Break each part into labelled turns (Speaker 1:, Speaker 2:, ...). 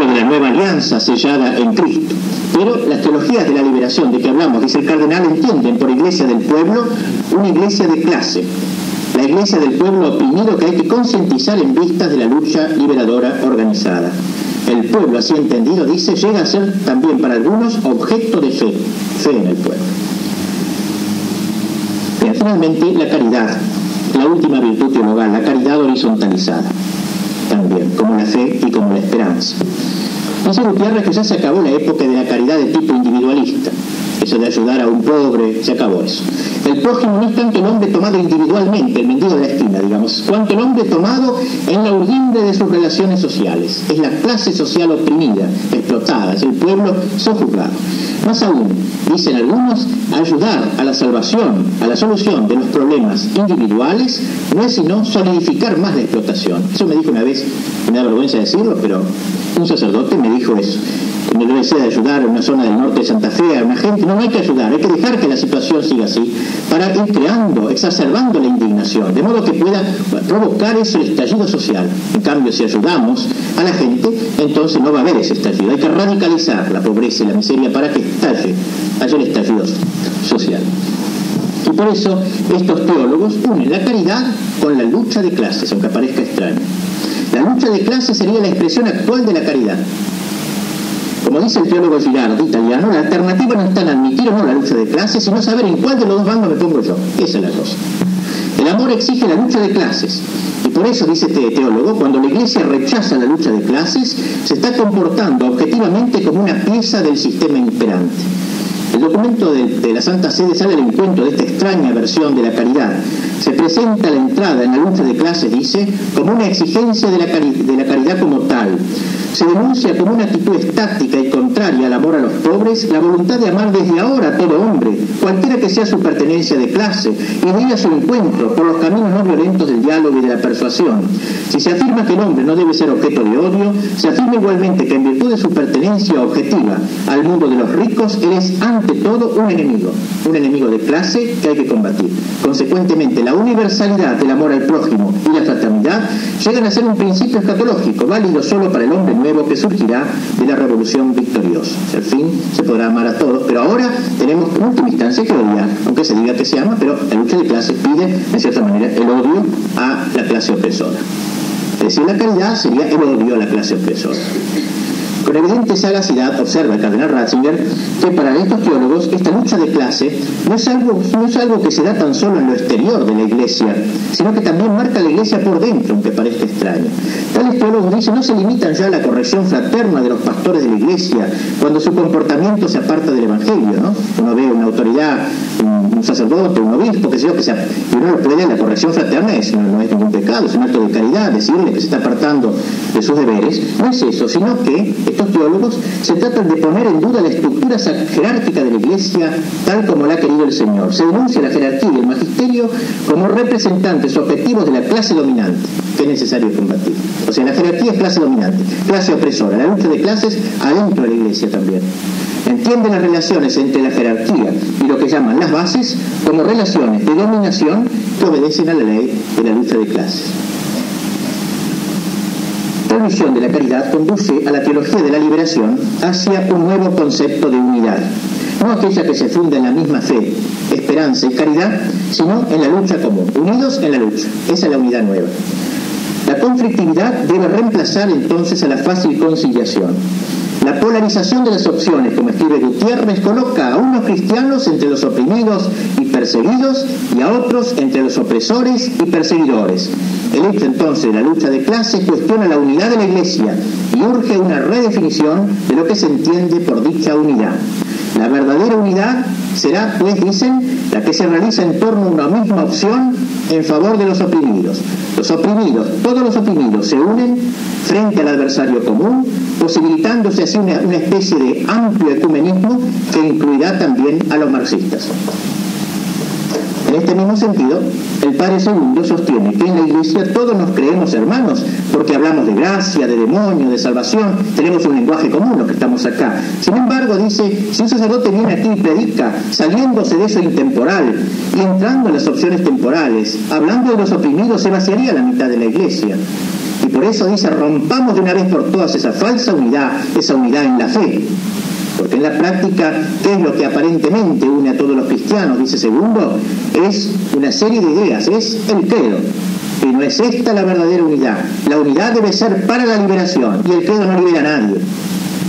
Speaker 1: hablo de la nueva alianza sellada en Cristo. Pero las teologías de la liberación de que hablamos, dice el cardenal, entienden por iglesia del pueblo una iglesia de clase, la iglesia del pueblo oprimido que hay que concientizar en vistas de la lucha liberadora organizada. El pueblo, así entendido, dice, llega a ser también para algunos objeto de fe en el pueblo. Bien, finalmente, la caridad, la última virtud teologal, la caridad horizontalizada, también, como la fe y como la esperanza. Dice Gutiérrez que ya se acabó la época de la caridad de tipo individualista, eso de ayudar a un pobre, se acabó eso. El prójimo no es tanto el hombre tomado individualmente, el mendigo de la esquina, digamos, cuanto el hombre tomado en la urdimbre de sus relaciones sociales. Es la clase social oprimida, explotada, es el pueblo sojuzgado. Más aún, dicen algunos, ayudar a la salvación, a la solución de los problemas individuales no es sino solidificar más la explotación. Eso me dijo una vez, me da vergüenza decirlo, pero un sacerdote me dijo eso. Me lo desea ayudar en una zona del norte de Santa Fe a una gente. No hay que ayudar, hay que dejar que la situación siga así para ir creando, exacerbando la indignación, de modo que pueda provocar eso el estallido social. En cambio, si ayudamos a la gente, entonces no va a haber ese estallido. Hay que radicalizar la pobreza y la miseria para que haya el estallido social. Y por eso estos teólogos unen la caridad con la lucha de clases, aunque parezca extraño. La lucha de clases sería la expresión actual de la caridad. Como dice el teólogo Girardi, italiano, la alternativa no está en admitir o no la lucha de clases, sino saber en cuál de los dos bandos me pongo yo. Esa es la cosa. El amor exige la lucha de clases. Y por eso, dice este teólogo, cuando la Iglesia rechaza la lucha de clases, se está comportando objetivamente como una pieza del sistema imperante. El documento de la Santa Sede sale al encuentro de esta extraña versión de la caridad. Se presenta la entrada en la lucha de clases, dice, como una exigencia de la caridad como tal. Se denuncia como una actitud estática y contraria al amor a los pobres la voluntad de amar desde ahora a todo hombre, cualquiera que sea su pertenencia de clase, y de ir a su encuentro por los caminos no violentos del diálogo y de la persuasión. Si se afirma que el hombre no debe ser objeto de odio, se afirma igualmente que en virtud de su pertenencia objetiva al mundo de los ricos, él es ante todo un enemigo de clase que hay que combatir. Consecuentemente, la universalidad del amor al prójimo y la fraternidad llegan a ser un principio escatológico, válido solo para el hombre nuevo que surgirá de la revolución victoriosa. Al fin se podrá amar a todos, pero ahora tenemos en última instancia que odiar, aunque se diga que se ama, pero la lucha de clases pide, en cierta manera, el odio a la clase opresora. Es decir, la caridad sería el odio a la clase opresora. Con evidente sagacidad observa el cardenal Ratzinger que para estos teólogos esta lucha de clase no es algo que se da tan solo en lo exterior de la Iglesia, sino que también marca la Iglesia por dentro, aunque parezca extraño. Tales teólogos, dicen, no se limitan ya a la corrección fraterna de los pastores de la Iglesia cuando su comportamiento se aparta del Evangelio, ¿no? Uno ve una autoridad, un sacerdote, un obispo, que sé yo, y uno lo puede, la corrección fraterna no es ningún pecado, es un acto de caridad, decirle que se está apartando de sus deberes. No es eso, sino que estos teólogos se tratan de poner en duda la estructura jerárquica de la Iglesia tal como la ha querido el Señor. Se denuncia la jerarquía y el magisterio como representantes objetivos de la clase dominante, que es necesario combatir. O sea, la jerarquía es clase dominante, clase opresora, la lucha de clases adentro de la Iglesia también. Entienden las relaciones entre la jerarquía y lo que llaman las bases como relaciones de dominación que obedecen a la ley de la lucha de clases. La visión de la caridad conduce a la teología de la liberación hacia un nuevo concepto de unidad, no aquella que se funda en la misma fe, esperanza y caridad, sino en la lucha común, unidos en la lucha. Esa es la unidad nueva. La conflictividad debe reemplazar entonces a la fácil conciliación. La polarización de las opciones, como escribe Gutiérrez, coloca a unos cristianos entre los oprimidos y perseguidos y a otros entre los opresores y perseguidores. El hecho entonces de la lucha de clases cuestiona la unidad de la Iglesia y urge una redefinición de lo que se entiende por dicha unidad. La verdadera unidad será, pues, dicen, la que se realiza en torno a una misma opción en favor de los oprimidos. Los oprimidos, todos los oprimidos se unen frente al adversario común, posibilitándose así una especie de amplio ecumenismo que incluirá también a los marxistas. En este mismo sentido, el Padre Segundo sostiene que en la Iglesia todos nos creemos hermanos, porque hablamos de gracia, de demonio, de salvación, tenemos un lenguaje común los que estamos acá. Sin embargo, dice, si un sacerdote viene aquí y predica, saliéndose de eso intemporal y entrando en las opciones temporales, hablando de los oprimidos, se vaciaría la mitad de la Iglesia. Y por eso dice, rompamos de una vez por todas esa falsa unidad, esa unidad en la fe. Porque en la práctica, ¿qué es lo que aparentemente une a todos los cristianos? Dice Segundo, es una serie de ideas, es el credo. Y no es esta la verdadera unidad. La unidad debe ser para la liberación, y el credo no libera a nadie.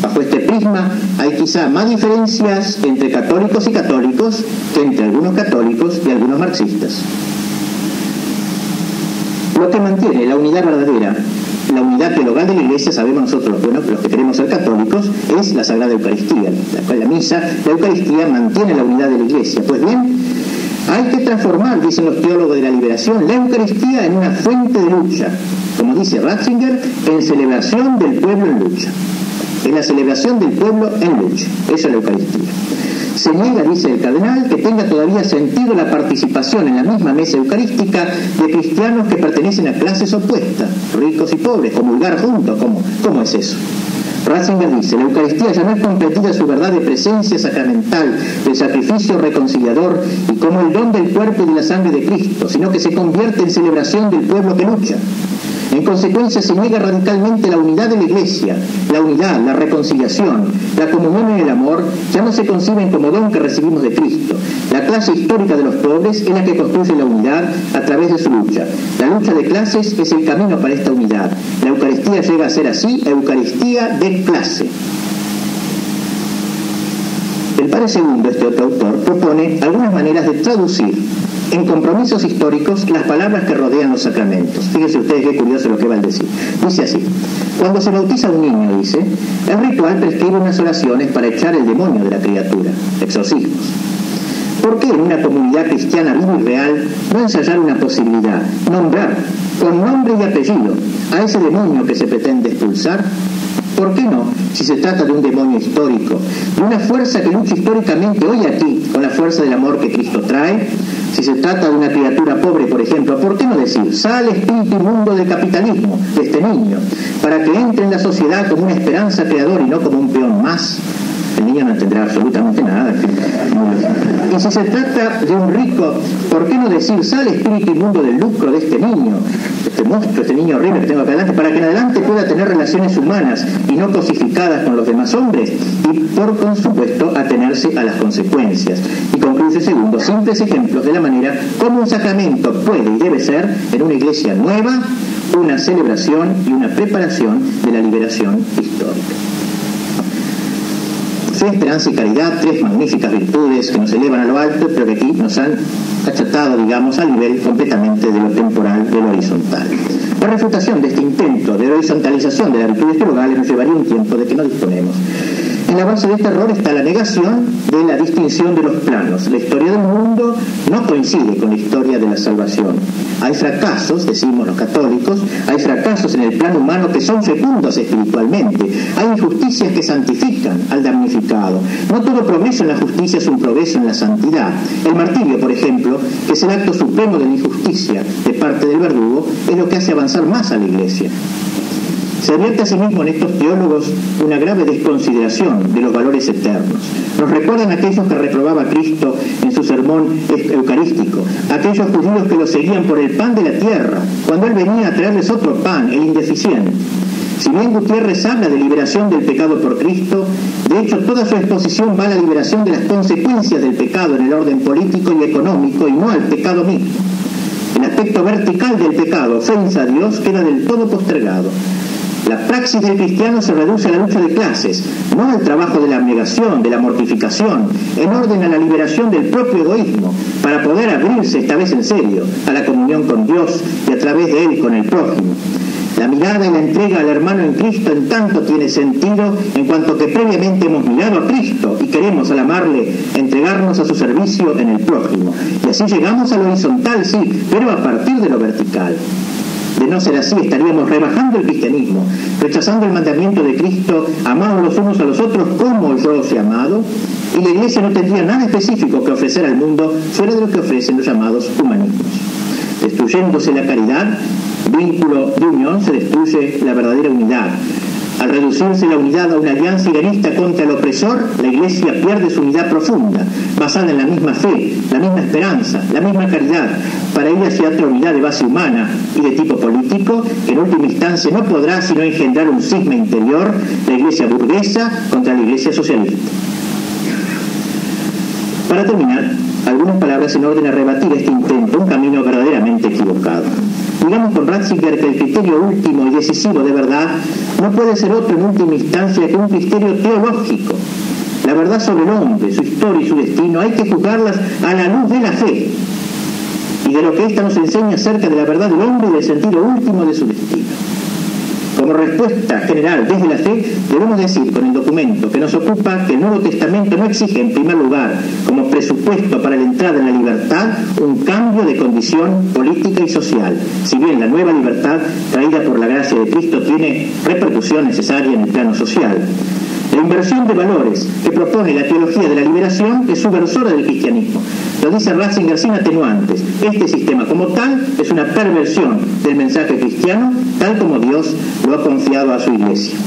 Speaker 1: Bajo este prisma hay quizá más diferencias entre católicos y católicos que entre algunos católicos y algunos marxistas. Lo que mantiene la unidad verdadera, la unidad teologal de la Iglesia, sabemos nosotros, bueno, los que queremos ser católicos, es la Sagrada Eucaristía. La misa, la Eucaristía mantiene la unidad de la Iglesia. Pues bien, hay que transformar, dicen los teólogos de la liberación, la Eucaristía en una fuente de lucha, como dice Ratzinger, en celebración del pueblo en lucha. En la celebración del pueblo en lucha. Eso es la Eucaristía. Se niega, dice el cardenal, que tenga todavía sentido la participación en la misma mesa eucarística de cristianos que pertenecen a clases opuestas, ricos y pobres, comulgar juntos. ¿Cómo es eso? Ratzinger dice, la Eucaristía ya no es completita su verdad de presencia sacramental, del sacrificio reconciliador y como el don del cuerpo y de la sangre de Cristo, sino que se convierte en celebración del pueblo que lucha. En consecuencia, se niega radicalmente la unidad de la Iglesia. La unidad, la reconciliación, la comunión en el amor ya no se conciben como don que recibimos de Cristo. La clase histórica de los pobres es la que construye la unidad a través de su lucha. La lucha de clases es el camino para esta unidad. La Eucaristía llega a ser así, Eucaristía de clase. El Padre Segundo, este otro autor, propone algunas maneras de traducir en compromisos históricos las palabras que rodean los sacramentos. Fíjense ustedes qué curioso lo que va a decir. Dice así: cuando se bautiza un niño, dice, el ritual prescribe unas oraciones para echar el demonio de la criatura, exorcismos. ¿Por qué en una comunidad cristiana viva y real no ensayar una posibilidad? Nombrar, con nombre y apellido, a ese demonio que se pretende expulsar. ¿Por qué no? Si se trata de un demonio histórico, de una fuerza que lucha históricamente hoy aquí con la fuerza del amor que Cristo trae. Si se trata de una criatura pobre, por ejemplo, ¿por qué no decir, sale espíritu inmundo del capitalismo, de este niño, para que entre en la sociedad como una esperanza creadora y no como un peón más? El niño no entenderá absolutamente nada. Y si se trata de un rico, ¿por qué no decir, sale espíritu inmundo del lucro de este niño, este monstruo, este niño horrible que tengo acá adelante, para que en adelante pueda tener relaciones humanas y no cosificadas con los demás hombres, y por supuesto atenerse a las consecuencias? Y concluye Segundo, simples ejemplos de la manera como un sacramento puede y debe ser en una iglesia nueva una celebración y una preparación de la liberación histórica. Fe, esperanza y caridad, tres magníficas virtudes que nos elevan a lo alto, pero que aquí nos han achatado, digamos, al nivel completamente de lo temporal, de lo horizontal. La refutación de este intento de horizontalización de las virtudes teologales nos llevaría un tiempo de que no disponemos. En la base de este error está la negación de la distinción de los planos. La historia del mundo no coincide con la historia de la salvación. Hay fracasos, decimos los católicos, hay fracasos en el plano humano que son fecundos espiritualmente. Hay injusticias que santifican al damnificado. No todo progreso en la justicia es un progreso en la santidad. El martirio, por ejemplo, que es el acto supremo de la injusticia de parte del verdugo, es lo que hace avanzar más a la Iglesia. Se advierte asimismo en estos teólogos una grave desconsideración de los valores eternos. Nos recuerdan aquellos que reprobaba a Cristo en su sermón eucarístico, aquellos judíos que lo seguían por el pan de la tierra, cuando Él venía a traerles otro pan, el indeficiente. Si bien Gutiérrez habla de liberación del pecado por Cristo, de hecho toda su exposición va a la liberación de las consecuencias del pecado en el orden político y económico y no al pecado mismo. El aspecto vertical del pecado, ofensa a Dios, queda del todo postergado. La praxis del cristiano se reduce a la lucha de clases, no al trabajo de la abnegación, de la mortificación, en orden a la liberación del propio egoísmo, para poder abrirse, esta vez en serio, a la comunión con Dios y a través de Él con el prójimo. La mirada y la entrega al hermano en Cristo en tanto tiene sentido en cuanto que previamente hemos mirado a Cristo y queremos al amarle entregarnos a su servicio en el prójimo. Y así llegamos a lo horizontal, sí, pero a partir de lo vertical. De no ser así, estaríamos rebajando el cristianismo, rechazando el mandamiento de Cristo, amados los unos a los otros como yo os he amado, y la Iglesia no tendría nada específico que ofrecer al mundo fuera de lo que ofrecen los llamados humanismos. Destruyéndose la caridad, vínculo de unión, se destruye la verdadera unidad. Al reducirse la unidad a una alianza idealista contra el opresor, la Iglesia pierde su unidad profunda, basada en la misma fe, la misma esperanza, la misma caridad. Para ella se otra unidad de base humana y de tipo político, que en última instancia no podrá sino engendrar un cisma interior, la Iglesia burguesa contra la Iglesia socialista. Para terminar, algunas palabras en orden a rebatir este intento, un camino verdaderamente equivocado. Digamos con Ratzinger que el criterio último y decisivo de verdad no puede ser otro en última instancia que un criterio teológico. La verdad sobre el hombre, su historia y su destino hay que juzgarlas a la luz de la fe y de lo que ésta nos enseña acerca de la verdad del hombre y del sentido último de su destino. Como respuesta general desde la fe, debemos decir con el documento que nos ocupa que el Nuevo Testamento no exige en primer lugar, como presupuesto para la entrada en la libertad, un cambio de condición política y social, si bien la nueva libertad traída por la gracia de Cristo tiene repercusión necesaria en el plano social. La inversión de valores que propone la teología de la liberación es subversora del cristianismo. Lo dice Ratzinger sin atenuantes. Este sistema como tal es una perversión del mensaje cristiano, tal como Dios lo ha confiado a su Iglesia.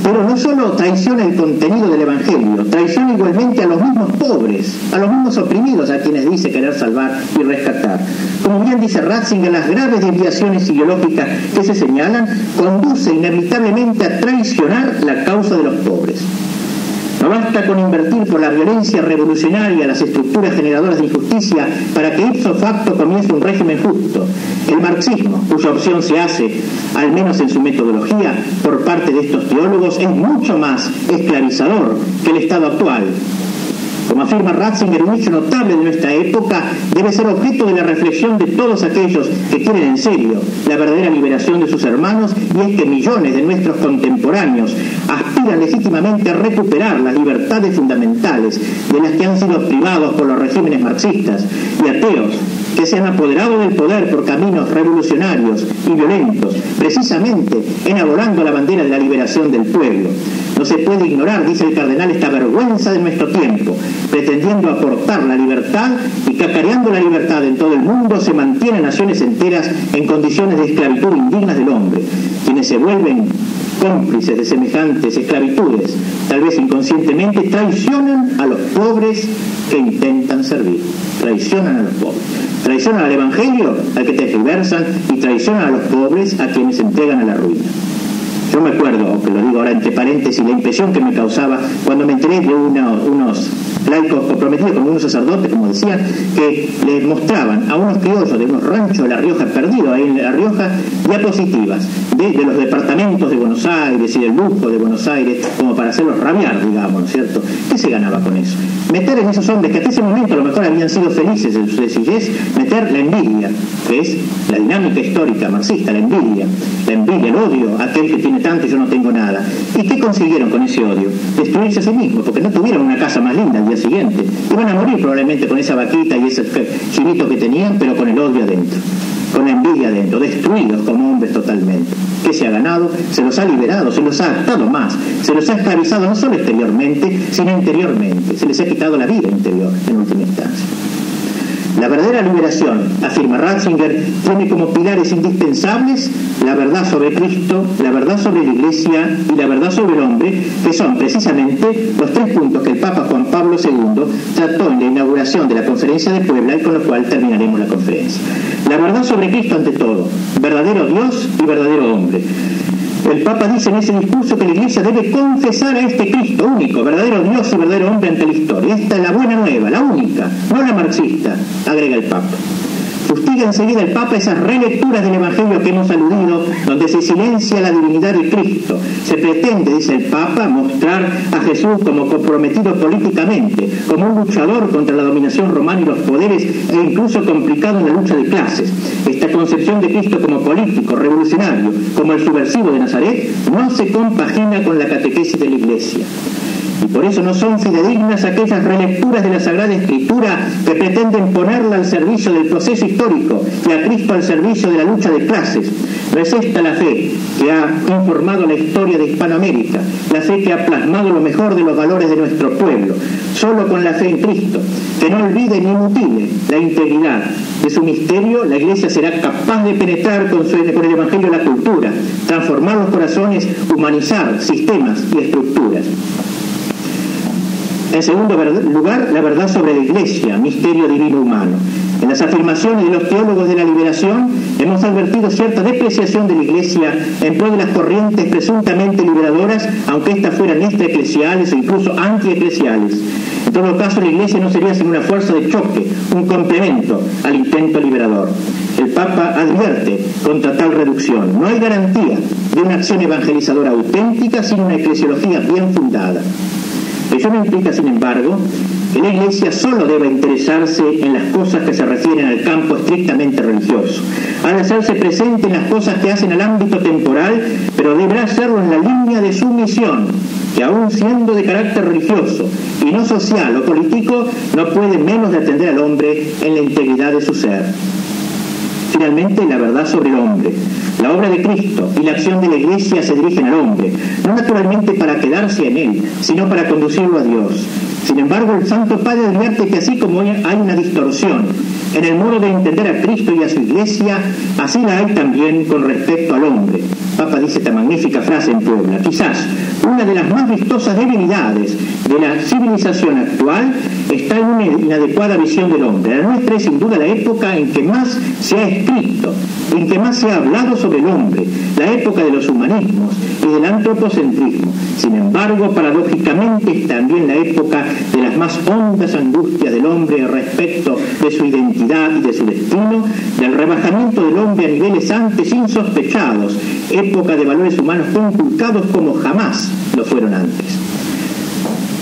Speaker 1: Pero no solo traiciona el contenido del Evangelio, traiciona igualmente a los mismos pobres, a los mismos oprimidos, a quienes dice querer salvar y rescatar. Como bien dice Ratzinger, las graves desviaciones ideológicas que se señalan conducen inevitablemente a traicionar la causa de los pobres. No basta con invertir por la violencia revolucionaria las estructuras generadoras de injusticia para que ipso facto comience un régimen justo. El marxismo, cuya opción se hace, al menos en su metodología, por parte de estos teólogos, es mucho más esclavizador que el Estado actual. Como afirma Ratzinger, un hecho notable de nuestra época debe ser objeto de la reflexión de todos aquellos que quieren en serio la verdadera liberación de sus hermanos, y es que millones de nuestros contemporáneos aspiran legítimamente a recuperar las libertades fundamentales de las que han sido privados por los regímenes marxistas, y ateos que se han apoderado del poder por caminos revolucionarios y violentos, precisamente enarbolando la bandera de la liberación del pueblo. No se puede ignorar, dice el cardenal, esta vergüenza de nuestro tiempo. Pretendiendo aportar la libertad y cacareando la libertad en todo el mundo, se mantienen naciones enteras en condiciones de esclavitud indignas del hombre. Quienes se vuelven cómplices de semejantes esclavitudes, tal vez inconscientemente, traicionan a los pobres que intentan servir. Traicionan a los pobres. Traicionan al Evangelio, al que tergiversan, y traicionan a los pobres, a quienes se entregan a la ruina. Yo me acuerdo, que lo digo ahora entre paréntesis, la impresión que me causaba cuando me enteré de unos laicos comprometidos con unos sacerdotes, como decían, que les mostraban a unos criollos de unos ranchos de La Rioja, perdidos ahí en La Rioja, diapositivas de los departamentos de Buenos Aires y del lujo de Buenos Aires, como para hacerlos rabiar, digamos, ¿no es cierto? ¿Qué se ganaba con eso? Meter en esos hombres que hasta ese momento a lo mejor habían sido felices en su sencillez, meter la envidia, que es la dinámica histórica marxista, la envidia, el odio, aquel que tiene tanto y yo no tengo nada. ¿Y qué consiguieron con ese odio? Destruirse a sí mismos, porque no tuvieron una casa más linda al día siguiente. Iban a morir probablemente con esa vaquita y ese chivito que tenían, pero con el odio adentro, con la envidia adentro, destruidos como hombres totalmente. ¿Qué se ha ganado? Se los ha liberado, se los ha atado más, se los ha esclavizado no solo exteriormente, sino interiormente. Se les ha quitado la vida interior en última instancia. La verdadera liberación, afirma Ratzinger, tiene como pilares indispensables la verdad sobre Cristo, la verdad sobre la Iglesia y la verdad sobre el hombre, que son precisamente los tres puntos que el Papa Juan Pablo II trató en la inauguración de la Conferencia de Puebla, y con lo cual terminaremos la conferencia. La verdad sobre Cristo ante todo, verdadero Dios y verdadero hombre. El Papa dice en ese discurso que la Iglesia debe confesar a este Cristo único, verdadero Dios y verdadero hombre ante la historia. Esta es la buena nueva, la única, no la marxista, agrega el Papa. Fustiga enseguida el Papa esas relecturas del Evangelio que hemos aludido, donde se silencia la divinidad de Cristo. Se pretende, dice el Papa, mostrar a Jesús como comprometido políticamente, como un luchador contra la dominación romana y los poderes, e incluso complicado en la lucha de clases. Esta concepción de Cristo como político, revolucionario, como el subversivo de Nazaret, no se compagina con la catequesis de la Iglesia. Y por eso no son fidedignas aquellas relecturas de la Sagrada Escritura que pretenden ponerla al servicio del proceso histórico y a Cristo al servicio de la lucha de clases. No es esta la fe que ha informado la historia de Hispanoamérica, la fe que ha plasmado lo mejor de los valores de nuestro pueblo. Solo con la fe en Cristo, que no olvide ni mutile la integridad de su misterio, la Iglesia será capaz de penetrar con el Evangelio la cultura, transformar los corazones, humanizar sistemas y estructuras. En segundo lugar, la verdad sobre la Iglesia, misterio divino humano. En las afirmaciones de los teólogos de la liberación hemos advertido cierta depreciación de la Iglesia en pro de las corrientes presuntamente liberadoras, aunque éstas fueran extraeclesiales o incluso antieclesiales. En todo caso, la Iglesia no sería sino una fuerza de choque, un complemento al intento liberador. El Papa advierte contra tal reducción. No hay garantía de una acción evangelizadora auténtica sin una eclesiología bien fundada. Eso no implica, sin embargo, que la Iglesia solo deba interesarse en las cosas que se refieren al campo estrictamente religioso. Ha de hacerse presente en las cosas que hacen al ámbito temporal, pero deberá hacerlo en la línea de su misión, que aún siendo de carácter religioso y no social o político, no puede menos de atender al hombre en la integridad de su ser. Finalmente, la verdad sobre el hombre. La obra de Cristo y la acción de la Iglesia se dirigen al hombre, no naturalmente para quedarse en él, sino para conducirlo a Dios. Sin embargo, el Santo Padre advierte que así como hay una distorsión en el modo de entender a Cristo y a su Iglesia, así la hay también con respecto al hombre. Papa dice esta magnífica frase en Puebla: quizás una de las más vistosas debilidades de la civilización actual está en una inadecuada visión del hombre. La nuestra es sin duda la época en que más se ha escrito, en que más se ha hablado sobre el hombre, la época de los humanismos y del antropocentrismo. Sin embargo, paradójicamente es también la época de las más hondas angustias del hombre respecto de su identidad y de su destino, del rebajamiento del hombre a niveles antes insospechados, época de valores humanos conculcados como jamás lo fueron antes.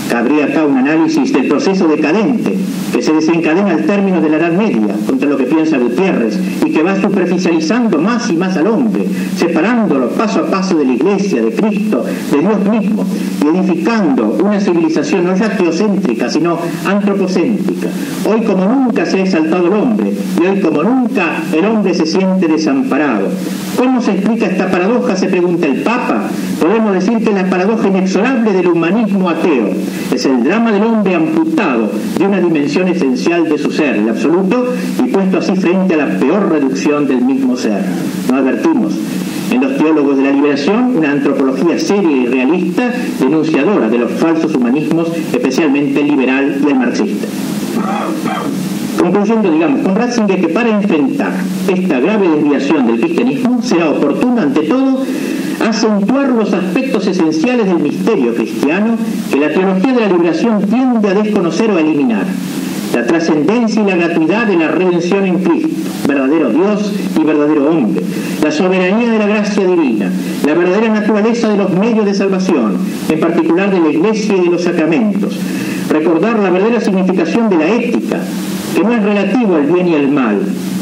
Speaker 1: Cabría acá un análisis del proceso decadente que se desencadena al término de la Edad Media, contra lo que piensa Gutiérrez, y que va superficializando más y más al hombre, separándolo paso a paso de la Iglesia, de Cristo, de Dios mismo, y edificando una civilización no ya teocéntrica, sino antropocéntrica. Hoy como nunca se ha exaltado el hombre, y hoy como nunca el hombre se siente desamparado. ¿Cómo se explica esta paradoja?, se pregunta el Papa. Podemos decir que es la paradoja inexorable del humanismo ateo. Es el drama del hombre amputado de una dimensión esencial de su ser, el absoluto, y puesto así frente a la peor reducción del mismo ser. Nos advertimos en los teólogos de la liberación una antropología seria y realista, denunciadora de los falsos humanismos, especialmente el liberal y el marxista. Concluyendo, con Ratzinger, que para enfrentar esta grave desviación del cristianismo será oportuno, ante todo, acentuar los aspectos esenciales del misterio cristiano que la teología de la liberación tiende a desconocer o a eliminar: la trascendencia y la gratuidad de la redención en Cristo, verdadero Dios y verdadero hombre, la soberanía de la gracia divina, la verdadera naturaleza de los medios de salvación, en particular de la Iglesia y de los sacramentos, recordar la verdadera significación de la ética, que no es relativo al bien y al mal,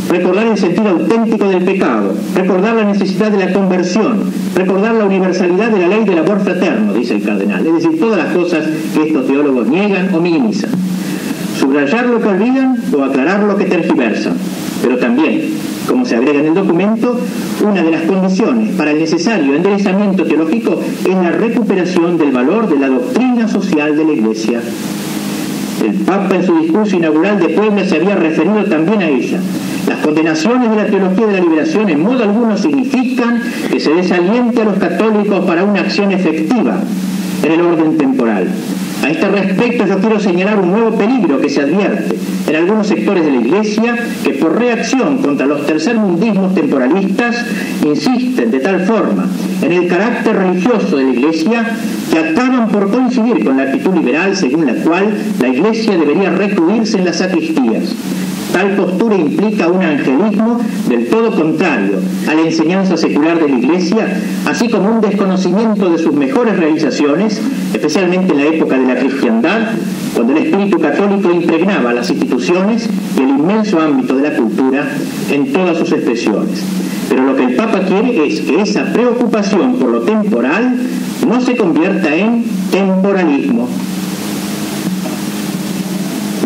Speaker 1: recordar el sentido auténtico del pecado, recordar la necesidad de la conversión, recordar la universalidad de la ley del amor fraterno, dice el cardenal, es decir, todas las cosas que estos teólogos niegan o minimizan, subrayar lo que olvidan o aclarar lo que tergiversan, pero también, como se agrega en el documento, una de las condiciones para el necesario enderezamiento teológico es la recuperación del valor de la doctrina social de la Iglesia. El Papa en su discurso inaugural de Puebla se había referido también a ella. Las condenaciones de la teología de la liberación en modo alguno significan que se desaliente a los católicos para una acción efectiva en el orden temporal. A este respecto yo quiero señalar un nuevo peligro que se advierte en algunos sectores de la Iglesia, que por reacción contra los tercermundismos temporalistas insisten de tal forma en el carácter religioso de la Iglesia que acaban por coincidir con la actitud liberal según la cual la Iglesia debería recluirse en las sacristías. Tal postura implica un angelismo del todo contrario a la enseñanza secular de la Iglesia, así como un desconocimiento de sus mejores realizaciones, especialmente en la época de la cristiandad, cuando el espíritu católico impregnaba las instituciones y el inmenso ámbito de la cultura en todas sus expresiones. Pero lo que el Papa quiere es que esa preocupación por lo temporal no se convierta en temporalismo.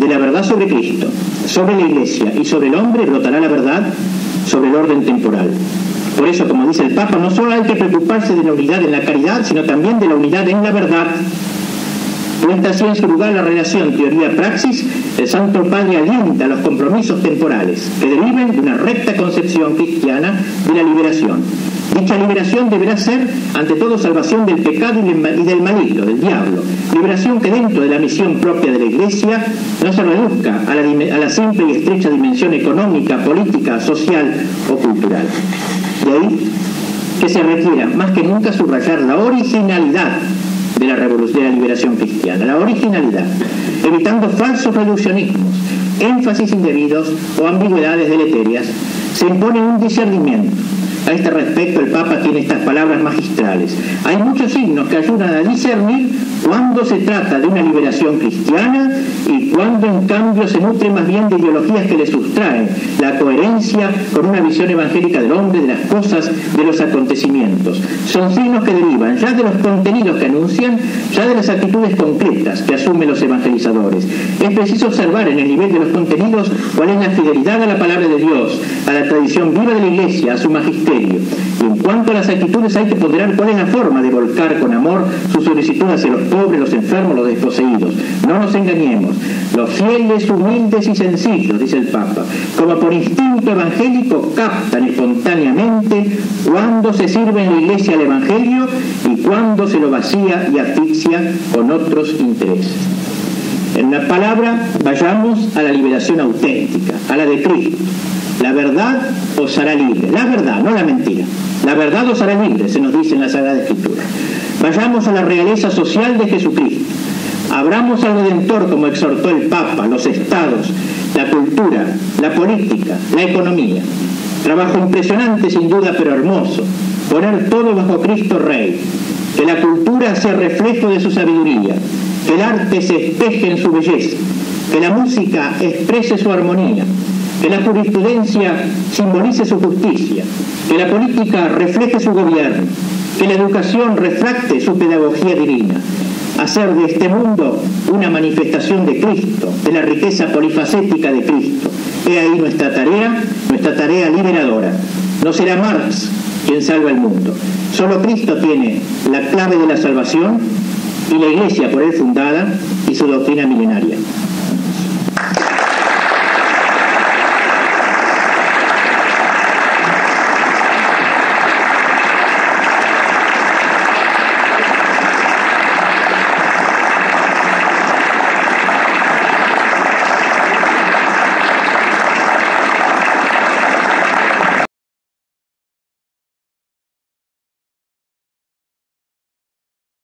Speaker 1: De la verdad sobre Cristo, sobre la Iglesia y sobre el hombre brotará la verdad sobre el orden temporal. Por eso, como dice el Papa, no solo hay que preocuparse de la unidad en la caridad, sino también de la unidad en la verdad. Puesta así en su lugar la relación teoría-praxis, el Santo Padre alienta los compromisos temporales que deriven de una recta concepción cristiana de la liberación. Dicha liberación deberá ser, ante todo, salvación del pecado y del maligno, del diablo. Liberación que dentro de la misión propia de la Iglesia no se reduzca a la simple y estrecha dimensión económica, política, social o cultural. De ahí que se requiera más que nunca subrayar la originalidad de la revolución, de la liberación cristiana, la originalidad, evitando falsos reduccionismos, énfasis indebidos o ambigüedades deleterias. Se impone un discernimiento. A este respecto, el Papa tiene estas palabras magistrales: hay muchos signos que ayudan a discernir cuándo se trata de una liberación cristiana y cuándo en cambio se nutre más bien de ideologías que le sustraen la coherencia con una visión evangélica del hombre, de las cosas, de los acontecimientos. Son signos que derivan ya de los contenidos que anuncian, ya de las actitudes concretas que asumen los evangelizadores. Es preciso observar en el nivel de los contenidos cuál es la fidelidad a la palabra de Dios, a la tradición viva de la Iglesia, a su magisterio. Y en cuanto a las actitudes, hay que ponderar cuál es la forma de volcar con amor su solicitud hacia los pobres, los enfermos, los desposeídos. No nos engañemos. Los fieles, humildes y sencillos, dice el Papa, como por instinto evangélico, captan espontáneamente cuando se sirve en la Iglesia el Evangelio y cuando se lo vacía y asfixia con otros intereses. En una palabra, vayamos a la liberación auténtica, a la de Cristo. La verdad os hará libre. La verdad, no la mentira. La verdad os hará libre, se nos dice en la Sagrada Escritura. Vayamos a la realeza social de Jesucristo. Abramos al Redentor, como exhortó el Papa, los estados, la cultura, la política, la economía. Trabajo impresionante, sin duda, pero hermoso. Poner todo bajo Cristo Rey. Que la cultura sea reflejo de su sabiduría. Que el arte se espeje en su belleza. Que la música exprese su armonía. Que la jurisprudencia simbolice su justicia, que la política refleje su gobierno, que la educación refracte su pedagogía divina. Hacer de este mundo una manifestación de Cristo, de la riqueza polifacética de Cristo. He ahí nuestra tarea liberadora. No será Marx quien salva el mundo. Solo Cristo tiene la clave de la salvación y la Iglesia por él fundada y su doctrina milenaria.